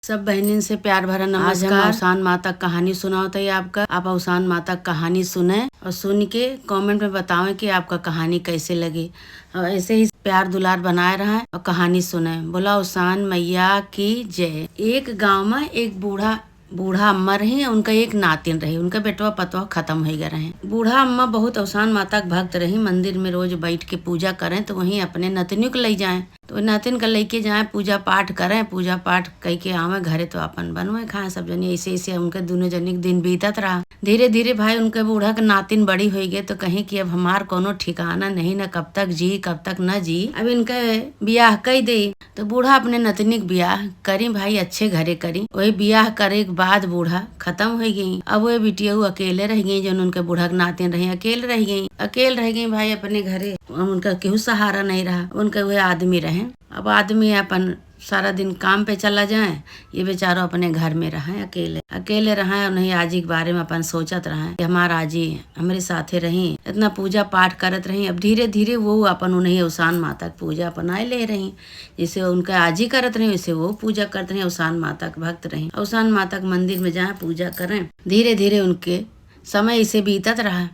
सब बहनिन से प्यार भरा नमस्कार। अवसान माता कहानी सुना होता है आपका। आप अवसान माता कहानी सुने और सुन के कमेंट में बतावें कि आपका कहानी कैसे लगी। और ऐसे ही प्यार दुलार बनाए रहें और कहानी सुने। बोला अवसान मैया की जय। एक गांव में एक बूढ़ा अम्मा रही। उनका एक नातिन रही। उनका बेटवा पतवा खत्म हो गया रहे। बूढ़ा अम्मा बहुत अवसान माता के भक्त रही। मंदिर में रोज बैठ के पूजा करें तो वहीं अपने नतनियों को ले जाएं। तो नातिन का लेके जाए पूजा पाठ करें। पूजा पाठ कह के आवे घरे तो अपन बनवे खाए सब जनी। ऐसे ऐसे उनके दोनों जनी के दिन बीतत रहा। धीरे धीरे भाई उनके बूढ़ा के नातिन बड़ी हो गए तो कहीं कि अब हमार कोनो ठिकाना नहीं न कब तक जी कब तक न जी। अब इनके ब्याह कई दे। तो बूढ़ा अपने नतनी के ब्याह करी भाई अच्छे घरे करी। वही ब्याह करे के बाद बूढ़ा खत्म हो गई। अब वो बिटिया अकेले रह गई। जो उनके बूढ़ा के नातिन रही अकेले रह गई भाई अपने घरे। उनका केहू सहारा नहीं रहा। उनके वह आदमी रहे। अब आदमी अपन सारा दिन काम पे चला जाए। ये बेचारो अपने घर में रहे अकेले रहे। और नहीं आजी के बारे में अपन सोचत रहे कि हमार आजी हमारे साथे रही। इतना पूजा पाठ करत रही। अब धीरे धीरे वो अपन उन्हें अवसान माता की पूजा अपनाए ले रही। जैसे उनका आजी करत रही वैसे वो पूजा करते रही। अवसान माता के भक्त रही। अवसान माता के मंदिर में जाए पूजा करें। धीरे धीरे उनके समय इसे बीतत रहा।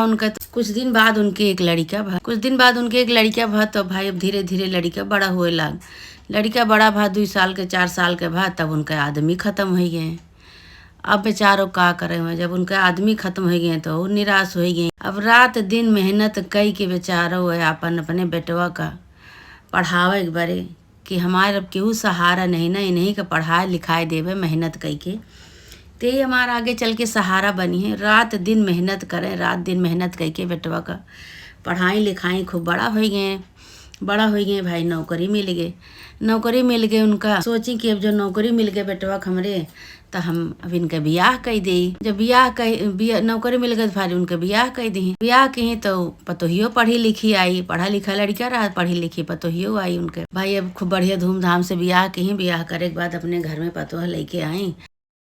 उनका कुछ दिन बाद उनके एक लड़का भा। तो भाई अब धीरे धीरे लड़का बड़ा हुए लाग। लड़का बड़ा भा 2 साल के 4 साल के बाद तब उनका आदमी खत्म हो गए। अब बेचारो का करे हुए। जब उनका आदमी खत्म हो गए तो वो निराश हो गए। अब रात दिन मेहनत कई के बेचारो अपन अपने बेटवा का पढ़ावे के बारे कि हमारे अब केहू सहारा नहीं ना। इन्हीं का पढ़ाए लिखाए देवे मेहनत कई के ते हमारा आगे चल के सहारा बनी है। रात दिन मेहनत करके बेटवा का पढ़ाई लिखाई खूब बड़ा हो गए भाई। नौकरी मिल गए उनका। सोची कि अब जो नौकरी मिल गए बेटवा हमरे तो हम अब इनका ब्याह कर दी। जब नौकरी मिल गई भाई उनका ब्याह कर दी। ब्याह की तो पतोहियो पढ़ी लिखी आई। पढ़ा लिखा लड़का रहा पढ़ी लिखी पतोहियो आई उनके। भाई अब खूब बढ़िया धूमधाम से ब्याह की। ब्याह करे के बाद अपने घर में पतोह लेके आई।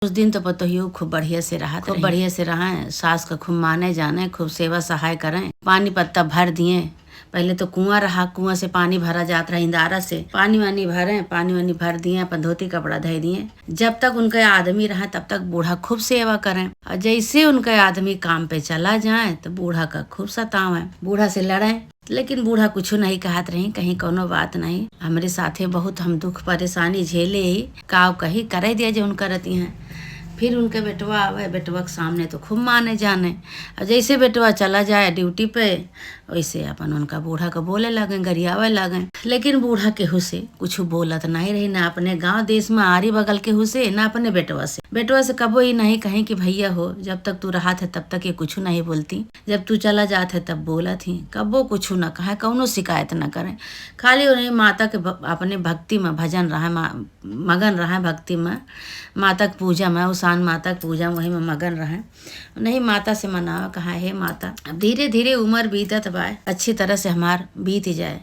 उस दिन तो पतोहियो खूब बढ़िया से रहा। सास का खूब माने जाने खूब सेवा सहाय करें। पानी पत्ता भर दिए। पहले तो कुआं रहा। कुआं से पानी भरा जाता रहा। इंदारा से पानी वानी भर दिए। अपन धोती कपड़ा धो दिए। जब तक उनका आदमी रहा तब तक बूढ़ा खूब सेवा करें। और जैसे उनका आदमी काम पे चला जाए तो बूढ़ा का खूब सतावे। बूढ़ा से लड़े लेकिन बूढ़ा कुछ नहीं कहत रही। कहीं कोनो बात नहीं। हमारे साथे बहुत हम दुख परेशानी झेले ही काव कही करे दिया जो उनका रहती हैं। फिर उनके बेटवा आवे। बेटवा के सामने तो खूब माने जाने। और जैसे बेटवा चला जाए ड्यूटी पे वैसे अपन उनका बूढ़ा को बोले लगे गरियावे लगे। लेकिन बूढ़ा केहू से कुछ बोलत नहीं रही। ना अपने गांव देश में आरी बगल केहू से ना अपने बेटवा से कबो ही नहीं कहीं कि भैया हो जब तक तू रहा थे तब तक ये कुछ नहीं बोलती। जब तू चला जाते तब बोला थी। कबो कुछ न कहे कौनो शिकायत न करें। खाली उन्हें माता के अपने भक्ति में भजन रहा मगन रहा। भक्ति में माता की पूजा में अवसान माता की पूजा वही में मगन रहे। नहीं माता से मनावा कहा हे माता अब धीरे धीरे उम्र बीतत बाय अच्छी तरह से हमार बीत जाए।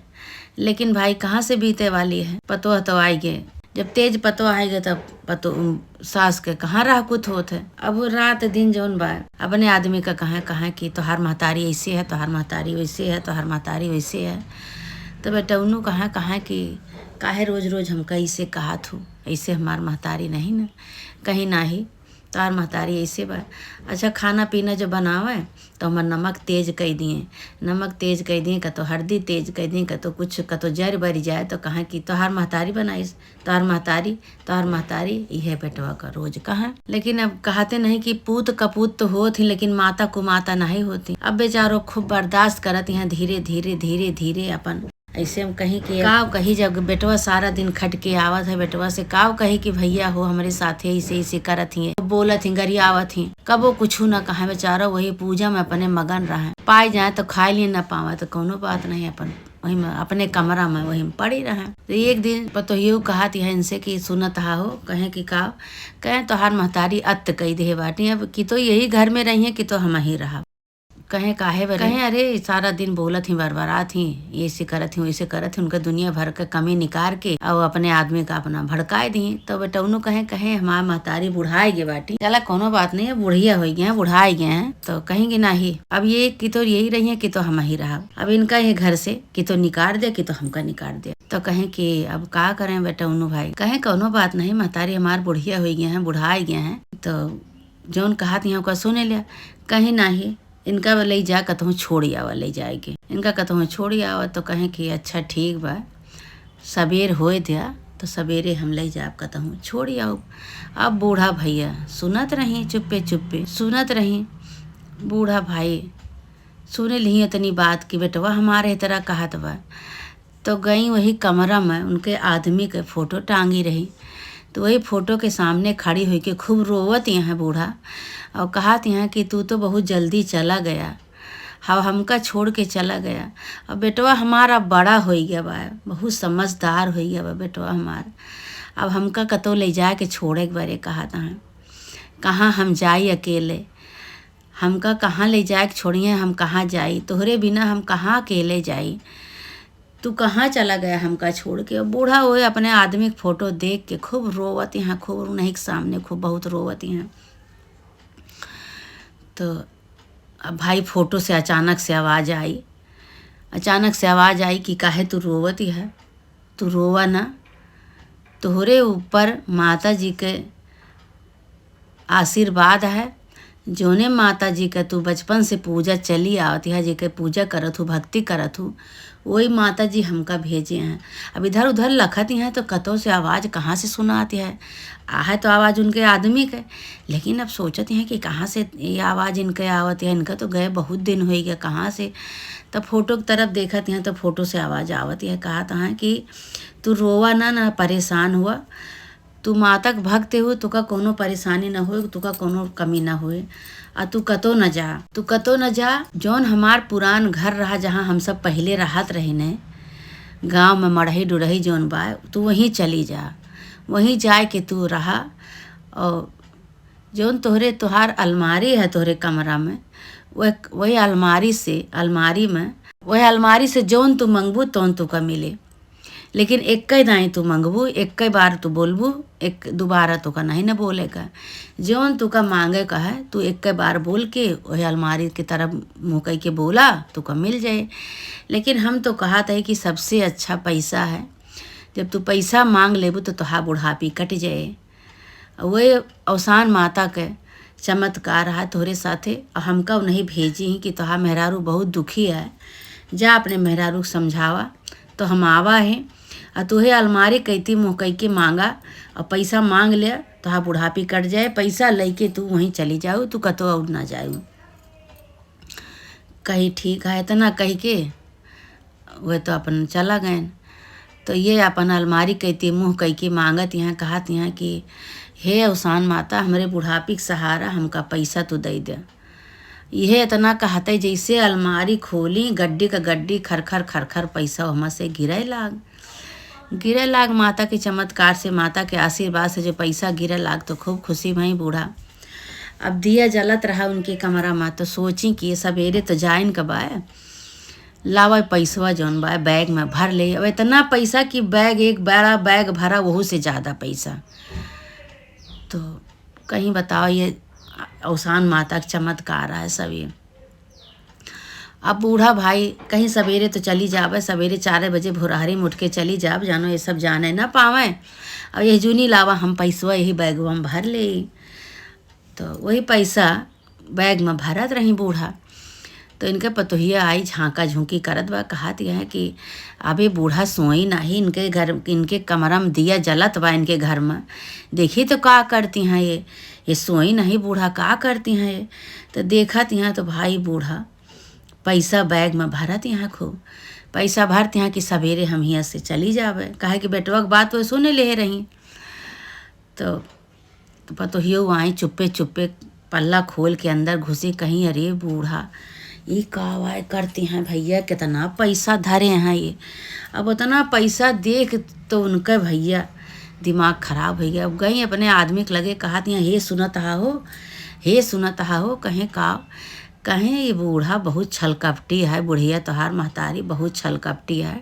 लेकिन भाई कहाँ से बीते वाली है। पतोह तो आई गए। जब तेज पतोह आएगे तब सास के कहाँ रह कुछ होत है। अब रात दिन जौन बा अपने आदमी का कहा कि तोहार महतारी ऐसे है तोहार महतारी वैसे है तोहार महतारी वैसे है। तो बेटा उन्हों कहा कि काहे रोज रोज हम कैसे कहा थू ऐसे हमार महतारी नहीं न कहीं नाही तोहार महतारी ऐसे बा। अच्छा खाना पीना जो बनावे तो हम नमक तेज कह दिए का तो हल्दी तेज कह दिए का तो जर बरी जाए तो कहा कि तोहार महतारी बनाइस तोहार महतारी यह बेटवा का रोज कहा। लेकिन अब कहते नहीं कि पूत कपूत तो होत ही लेकिन माता को माता नहीं होती। अब बेचारो खूब बर्दाश्त करत यहाँ धीरे धीरे अपन ऐसे हम कहीं कि काव कही जब बेटवा सारा दिन खट के आवत है। बेटवा से काव कही कि भैया हो हमारे साथे ऐसे करत ही बोलत ही गरियावत ही कबो कुछ न कहा। बेचारा वही पूजा में अपने मगन रहे। पाए जाए तो खाए लिए न पावे तो कोनो बात नहीं। अपन वही में अपने कमरा में वही में पड़ी रहे। तो एक दिन पतोहियो कहत है इनसे कि सुनत हो कहे कि काव कहे तोहार महतारी अत्त कही दे बाटी। अब कि तो यही घर में रही है कि तो हम ही रहा। कहें काहे बरे, कहें अरे सारा दिन बोलत ही बरबरात ही, ये से करत ही वैसे करत ही, उनका दुनिया भर के कमी निकाल के और अपने आदमी का अपना भड़काए दी। तो बेटौनो कहें हमार महतारी बुढ़ाए गे बाटी, चला कोनो बात नहीं है, बुढ़िया हो गए हैं, बुढ़ाए गए हैं तो कहेंगे नहीं अब ये कि तो यही रही है कि तो हम ही रहा, अब इनका ये घर से कि तो निकाल दे कि तो हमका निकाल दे। तो कहें कि अब का करें बेटौनो भाई, कहें कोनो बात नहीं, महतारी हमार बुढ़िया हो गए हैं, बुढ़ाए गए हैं, तो जौन कहा थी का सुने लिया। कहीं नहीं इनका ले जा कतहूँ छोड़ी आवा, ले जाएगी इनका कतहूँ छोड़ी आवा। तो कहें कि अच्छा ठीक बा, सबेर होए दिया तो सवेरे हम ले जाब कतहूँ छोड़ी आओ। अब बूढ़ा भैया सुनत रही, चुप्पे चुप्पे सुनत रही। बूढ़ा भाई सुने ली इतनी बात कि बेटवा हमारे तरह कहत बा। तो गई वही कमरा में उनके आदमी के फ़ोटो टांगी रही, तो वही फ़ोटो के सामने खड़ी हुई के खूब रोवत यहाँ बूढ़ा और कहत यहाँ कि तू तो बहुत जल्दी चला गया, हाँ हमका छोड़ के चला गया। अब बेटवा हमारा बड़ा हो गया बा, बहुत समझदार हो गया बा बेटवा हमार, अब हमका कतो ले जाए के छोड़े के बारे कहत हैं। कहाँ हम जाई अकेले, हमका कहाँ ले जाए के छोड़िए, हम कहाँ जाई, तोहरे बिना हम कहाँ अकेले जाई, तू कहाँ चला गया हमका छोड़ के। बूढ़ा वो अपने आदमी के फ़ोटो देख के खूब रोवत यहाँ, खूब उन्हीं के सामने खूब बहुत रोवत यहाँ। तो अब भाई फ़ोटो से अचानक से आवाज़ आई, अचानक से आवाज़ आई कि काहे तू रोवत है, तू रोवा ना, तोहरे ऊपर माता जी के आशीर्वाद है, जोने माता जी का तू बचपन से पूजा चली आवती है, जी के पूजा करत हूँ, भक्ति करत हूँ, वही माता जी हमका भेजे हैं। अब इधर उधर लखत हैं तो कतों से आवाज़ कहाँ से सुना आती है, आहे तो आवाज़ उनके आदमी के, लेकिन अब सोचते हैं कि कहाँ से ये आवाज़ इनके आवत है, इनका तो गए बहुत दिन हो गया कहाँ से। तब फ़ोटो की तरफ देखत हैं तो फ़ोटो से आवाज़ आवत है, कहा था कि तू रोवा ना परेशान हुआ, तू माता के भक्त हो, तुका कोनो परेशानी न हो, तुका कोनो कमी न होए, आ तू कतो न जा, तू कतो न जा, जौन हमार पुरान घर रहा जहाँ हम सब पहले रहत रही ने गाँव में मढ़ई डुड़ही जौन बा, तू वहीं चली जा, वहीं जाए के तू रहा। और जौन तोहार अलमारी है तोहरे कमरा में, वही अलमारी से जौन तू मंगबू तौन तू का मिले, लेकिन एक दाई तू मंगबू, एक बार तू बोलबू, एक दोबारा तो का नहीं न बोलेगा, जौन तू का मांगे का है तू एक बार बोल के वही अलमारी की तरफ मुँह कह के बोला तो का मिल जाए। लेकिन हम तो कहा था कि सबसे अच्छा पैसा है, जब तू पैसा मांग लेबू तो तुहार बुढ़ापी कट जाए। वही अवसान माता के चमत्कार रहा तोहरे साथे, और हमका नहीं भेजी ही कि तुहार मेहरारू बहुत दुखी है, जा अपने मेहरारू समझावा। तो हम आवा है और तुहे अलमारी कहती मुँह कह के मांगा और पैसा मांग ले, तुहार बुढ़ापी कट जाए, पैसा लेके तू वहीं चली जाऊ, तू कतो और ना जाऊ। कही ठीक है, इतना कह के वह तो अपन चला गए। तो ये अपन अलमारी कहती मुँह कह के मांगत यहाँ, कहत यहाँ कि हे अवसान माता, हमरे बुढ़ापी के सहारा हमका पैसा तो दे दे। यह इतना कहते जैसे अलमारी खोली, गड्डी का गड्डी खरखर खरखर पैसा वहाँ से गिरे लाग। माता के चमत्कार से, माता के आशीर्वाद से जो पैसा गिरे लाग तो खूब खुशी भई बूढ़ा। अब दिया जलत रहा उनके कमरा में, तो सोची कि सवेरे तो जाइन कब आए, लावा पैसवा जौन बा बैग में भर ले। अब इतना पैसा कि बैग, एक बड़ा बैग भरा, वहू से ज़्यादा पैसा। तो कहीं बताओ ये अवसान माता का चमत्कार है सब ये। अब बूढ़ा भाई कहीं सवेरे तो चली जावे, सवेरे 4 बजे भोरहरी में उठ के चली जाब, जानो ये सब जाने ना पावे। अब ये जूनी लावा हम पैसवा यही बैगवा में भर ले। तो वही पैसा बैग में भरत रही बूढ़ा। तो इनके पतोहिया आई झांका झूंकी करत बा, कहत है कि अबे बूढ़ा सोई नहीं, इनके घर, इनके कमरा में दिया जलत बा इनके घर में, देखी तो का करती हैं ये सोई नहीं, बूढ़ा का करती हैं ये। तो देखत यहाँ तो भाई बूढ़ा पैसा बैग में भरत यहाँ, खूब पैसा भरत यहाँ कि सवेरे हम यहाँ से चली जावे, कहे कि बेटवा की बात वो सुने ले रही। तो पतोहियो आई चुप्पे चुप्पे पल्ला खोल के अंदर घुसी, कहीं अरे बूढ़ा ये कावाय करती हैं भैया, कितना पैसा धरे हैं ये। अब उतना पैसा देख तो उनका भैया दिमाग खराब हो गया। अब गई अपने आदमी के लगे, कहा दिया हे सुनत हा हो, कहें का कहें ये बूढ़ा बहुत छलकपटी है, बुढ़िया तोहार महतारी बहुत छलकपटी है।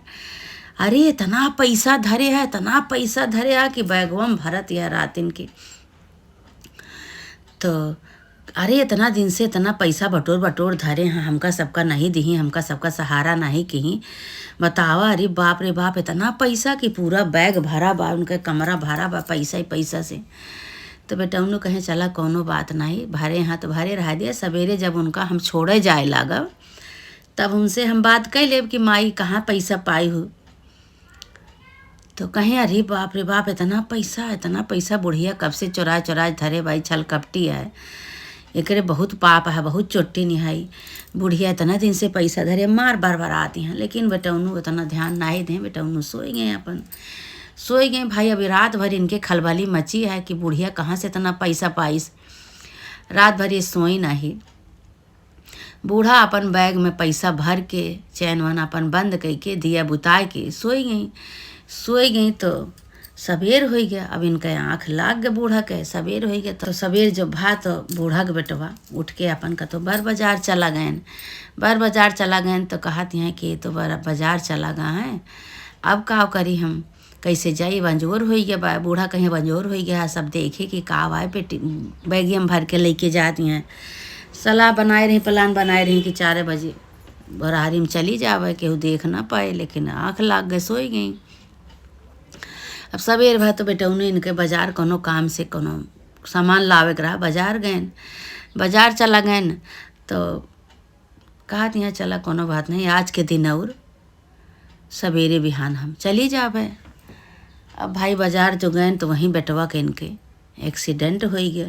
अरे इतना पैसा धरे है, इतना पैसा धरे है कि बैगवा में भरत यह रातिन की। तो अरे इतना दिन से इतना पैसा बटोर बटोर धरे हैं, हमका सबका नहीं दी, हमका सबका सहारा नहीं की। बतावा, अरे बाप रे बाप, इतना पैसा कि पूरा बैग भरा बा, उनका कमरा भरा बा पैसा ही पैसा से। तो बेटा उन्होंने कहे चला कोनो बात नहीं, भरे हैं तो भरे रह दिया। सवेरे जब उनका हम छोड़े जाए लागब तब उनसे हम बात कर लेब कि माई कहाँ पैसा पाई हो। तो कहें अरे बाप रे बाप, इतना पैसा बुढ़िया कब से चुरा चुरा धरे भाई, छल कपटी है, एकरे बहुत पाप है, बहुत चोट्टी निहाई। बुढ़िया इतना दिन से पैसा धरे मार बार बार आती हैं। लेकिन बेटा उन्होंने उतना ध्यान नहीं दें, बेटा उन्होंने सोए गए, अपन सोए गए भाई। अभी रात भर इनके खलबली मची है कि बुढ़िया कहाँ से इतना पैसा पाइस। रात भर ये सोई नहीं। बूढ़ा अपन बैग में पैसा भर के चैन वन अपन बंद करके दिया बुताए के सोई गई। तो सवेर हो गया। अब इनका आँख लाग गया बूढ़ा के, सवेर हो गया। तो सवेर जब भा तो बूढ़ा के बेटवा उठ के अपन का तो बर बाजार चला गए। तो कहती हैं कि तो बर बाजार चला गया है, अब का करी हम, कैसे जाई, बंजोर हो गया बा। बूढ़ा कहीं बंजोर हो गया, सब देखे कि का आए पेटी बैगिया में भर के लेके जाती हैं। सलाह बनाए रही, प्लान बनाए रही कि 4 बजे बरारी में चली जावे, केहू देख ना पाए। लेकिन आँख लाग गए, सोई गई। अब सवेर भर तो बेटा उन्हें इनके बाजार कोनो काम से कोनो सामान लावे के रहा, बाजार चला गए। तो कहा दिया चला कोनो बात नहीं, आज के दिन और सवेरे बिहान हम चली जावे। अब भाई बाजार जो गए तो वहीं बेटवा के इनके एक्सीडेंट हो गया।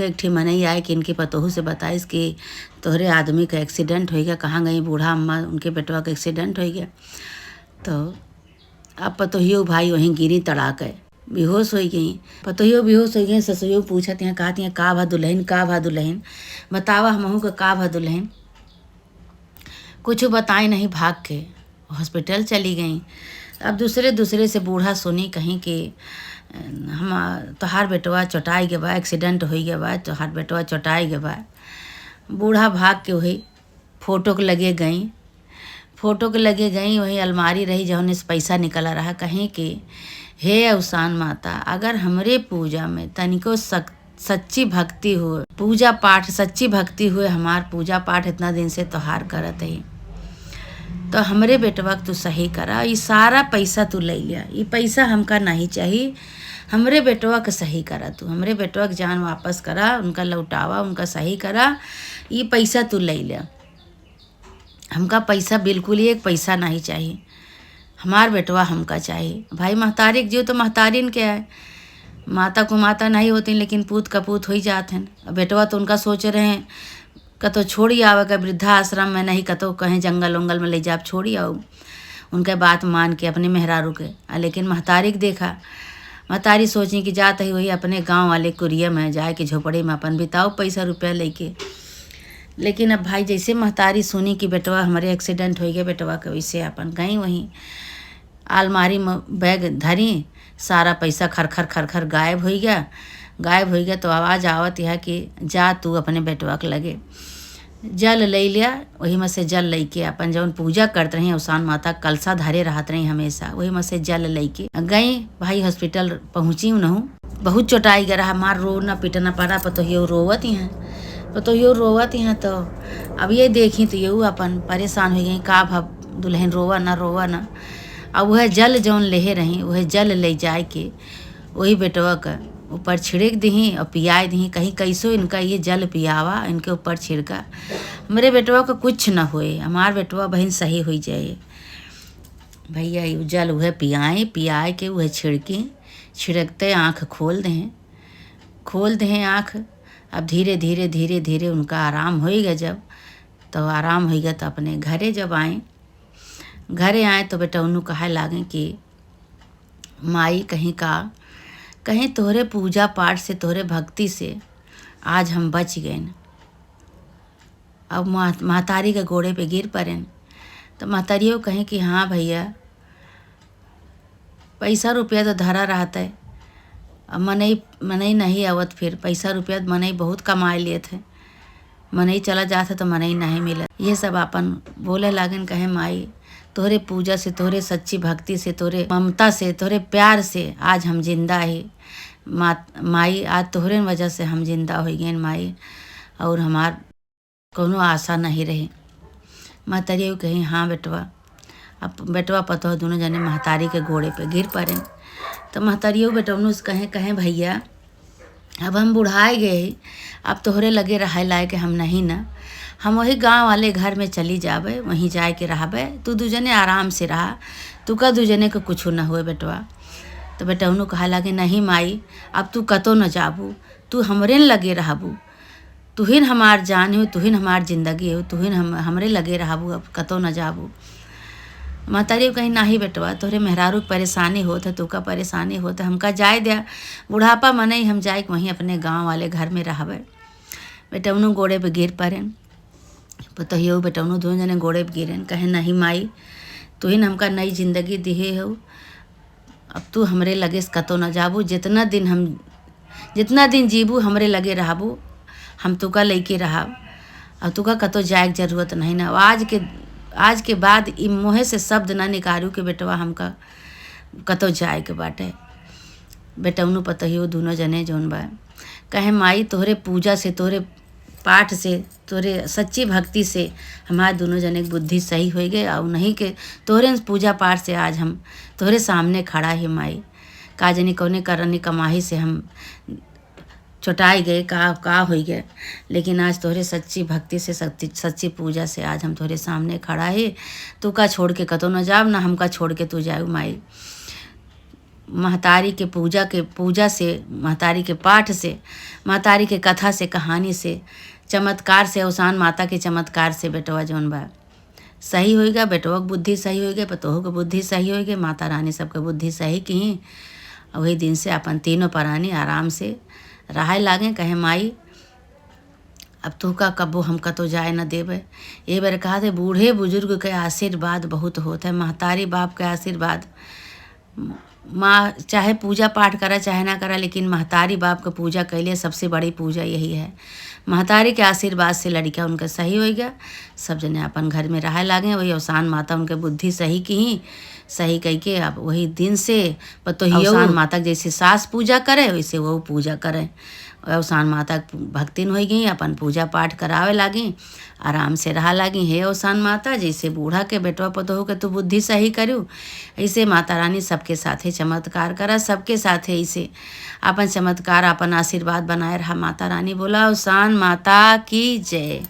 एक ठी मनई आए कि इनके पतोहू से बताइस कि तोहरे आदमी का एक्सीडेंट हो गया, कहाँ गई बूढ़ा अम्मा, उनके बेटवा का एक्सीडेंट हो गया। तो अब पतोहियो भाई वहीं गिरी तड़ा के बेहोश हो गई। पतोहियो बेहोश हो गई। ससुरियो पूछत हैं, कहती हैं का भा दुल्हन, बतावा हमहू का भा दुल्हन। कुछ बताए नहीं, भाग के हॉस्पिटल चली गई। अब दूसरे से बूढ़ा सुनी कहीं कि हम तोहार बेटवा चोटाई के बा, एक्सीडेंट हो गया बा, तोहार बेटवा चोटाई के बा। बूढ़ा भाग के वही फोटो के लगे गई। वही अलमारी रही जौन से पैसा निकला रहा। कहीं कि हे अवसान माता, अगर हमरे पूजा में तनिको सच्ची भक्ति हुए, पूजा पाठ सच्ची भक्ति हुए, हमार पूजा पाठ इतना दिन से तोहार करत है, तो हमरे बेटवा तू सही करा। ये सारा पैसा तू ले लिया, ये पैसा हमका नहीं चाहिए, हमरे बेटवा का सही करा। तू हमरे बेटवा के जान वापस करा, उनका लौटावा, उनका सही करा। ये पैसा तू ले लिया, हमका पैसा बिल्कुल ही एक पैसा नहीं चाहिए, हमार बेटवा हमका चाहिए। भाई महतारी के जीव तो महतारीन के है, माता को माता नहीं होती, लेकिन पूत का पूत हो ही जाते हैं। बेटवा तो उनका सोच रहे हैं कतो छोड़ी आवे का वृद्धाश्रम में, नहीं कतो कहीं जंगल उंगल में ले जाप छोड़ी आओ, उनके बात मान के अपने मेहरारू के। लेकिन महतारी के देखा, महतारी सोची कि जाते ही वही अपने गांव वाले कुरिया में जाए कि झोपड़ी में अपन बिताओ पैसा रुपया लेके। लेकिन अब भाई जैसे महतारी सुनी कि बेटवा हमारे एक्सीडेंट हो गया बेटवा के, वैसे अपन गई वहीं अलमारी में बैग धरी, सारा पैसा खर गायब हो गया। तो आवाज़ आवत है कि जा तू अपने बेटवा के लगे जल ले लिया। वही में से जल लेके अपन जौन पूजा करते रही अवसान माता कलसा धरे रहत रही हमेशा, वही में से जल लेके गई। भाई हॉस्पिटल पहुँची उनहूँ, बहुत चोटाई गया रहा, मार रोना पीटना पड़ा। पतोहियो रोवत हैं। तो अब ये देखी तो ये अपन परेशान हो गई, का भा दुल्हन रोवा ना। अब वह जल जौन ले रही, वह जल ले जाए के वही बेटवा का ऊपर छिड़क दी और पियाए दी। कहीं कैसो इनका ये जल पियावा, इनके ऊपर छिड़का, मेरे बेटवा का कुछ ना होए, हमार बेटवा बहन सही हो जाए। भैया ये जल वह पियाए के वह छिड़कते आँख खोल दें आँख। अब धीरे धीरे उनका आराम होएगा। जब तो आराम होएगा तो अपने घरे जब घरे आए तो बेटा उन्होंने कहे लागे कि माई कहीं तोहरे पूजा पाठ से, तोहरे भक्ति से आज हम बच गए। अब महतारी के गोड़े पे गिर पड़े। तो महतारियों कहें कि हाँ भैया, पैसा रुपया तो धरा रहता है, अब मनई नहीं आवत, फिर पैसा रुपया मनई बहुत कमाए लिए थे, मन ही चला जाता तो मन ही नहीं मिला। ये सब अपन बोले लागन, कहे माई तोहरे पूजा से, तोहरे सच्ची भक्ति से, तोहरे ममता से, तोहरे प्यार से आज हम जिंदा है माई। आज तोहरे वजह से हम जिंदा हो गए माई, और हमार कोनो आशा नहीं रही। महतारी कही हाँ बेटवा। अब बेटवा पतो दोनों जने महतारी के घोड़े पे गिर पड़े। तो महतारियों बेटवनू से कहें भैया अब हम बुढ़ाए गए, अब तोहरे लगे रहा लाए के हम नहीं ना, हम वही गांव वाले घर में चली जाबे, वहीं जाए के रहबे, तू दूजने आराम से रहा, तू का दूजने को कुछ न हुए बेटवा। तो बेटवनू कहा लगे नहीं माई अब तू कतो न जाबू, तू हमरे न लगे रहबू, तुहिन हमार जान हो, तुहिन हमार जिंदगी हो, तुहिन हमरे लगे रहबू, अब कतो न जाबू। महतारी कहीं नाही बेटवा तोहरे मेहरारू परेशानी होत है, तू का परेशानी होत है, हमका जाए दिया, बुढ़ापा मन ही हम जाए वहीं अपने गांव वाले घर में रहबे। बेटवनू गोड़े पे गिर पड़े। पतहियो बेटवनू दोनों जने गोड़े पे गिरन, कहे नहीं माई तू ही हमका नई जिंदगी दिहे हो, अब तू हमरे लगे कतो न जाबू, जितना दिन जीबू हमरे लगे रहबू, हम तू का लेके रहब, अब तू का कतो जाए के जरूरत नहीं ना। आज के बाद इ मुँहे से शब्द ना निकालू कि बेटवा हमका कतो जाए के बाटे। बेटवनू पतहियो दोनों जने जौन बा कहे माई तोहरे पूजा से, तोहरे पाठ से, तोहरे सच्ची भक्ति से हमारे दोनों जने की बुद्धि सही हो गए, और नहीं के तोहरे पूजा पाठ से आज हम तोहरे सामने खड़ा है माई। का जनी कौने करनी कमाही से हम चुटाई गए, का हो गए, लेकिन आज तोहरे सच्ची भक्ति से, सच्ची पूजा से आज हम तोहरे सामने खड़ा है। तू का छोड़ के कतो न जाब, ना हमका छोड़ के तू जाऊ माई। महतारी के पूजा से, महतारी के पाठ से, महतारी के कथा से, कहानी से, चमत्कार से, अवसान माता के चमत्कार से बेटवा जौन बा सही होएगा। बेटवा की बुद्धि सही होएगा, पतोह के बुद्धि सही होएगा, माता रानी सबके बुद्धि सही की। वही दिन से अपन तीनों प्राणी आराम से रहे लागे। कहे माई अब तू का कबो हमका तो जाए न देवे। ये बार कहा थे बूढ़े बुजुर्ग के आशीर्वाद बहुत होता है, महतारी बाप के आशीर्वाद। माँ चाहे पूजा पाठ करा चाहे ना करा, लेकिन महतारी बाप का पूजा कैले सबसे बड़ी पूजा यही है। महतारी के आशीर्वाद से लड़का उनका सही हो गया, सब जने अपन घर में रहे लागे। वही अवसान माता उनके बुद्धि सही की, सही कह के अब वही दिन से अवसान माता जैसे सास पूजा करे वैसे वो पूजा करे। अवसान माता भक्तिन हो गई, अपन पूजा पाठ करावे लागी, आराम से रहा लागी। हे अवसान माता जैसे बूढ़ा के बेटवा पतोह के तू बुद्धि सही करू, ऐसे माता रानी सबके साथे चमत्कार करा, सबके साथे ऐसे अपन चमत्कार अपन आशीर्वाद बनाए रहा। माता रानी बोला अवसान माता की जय।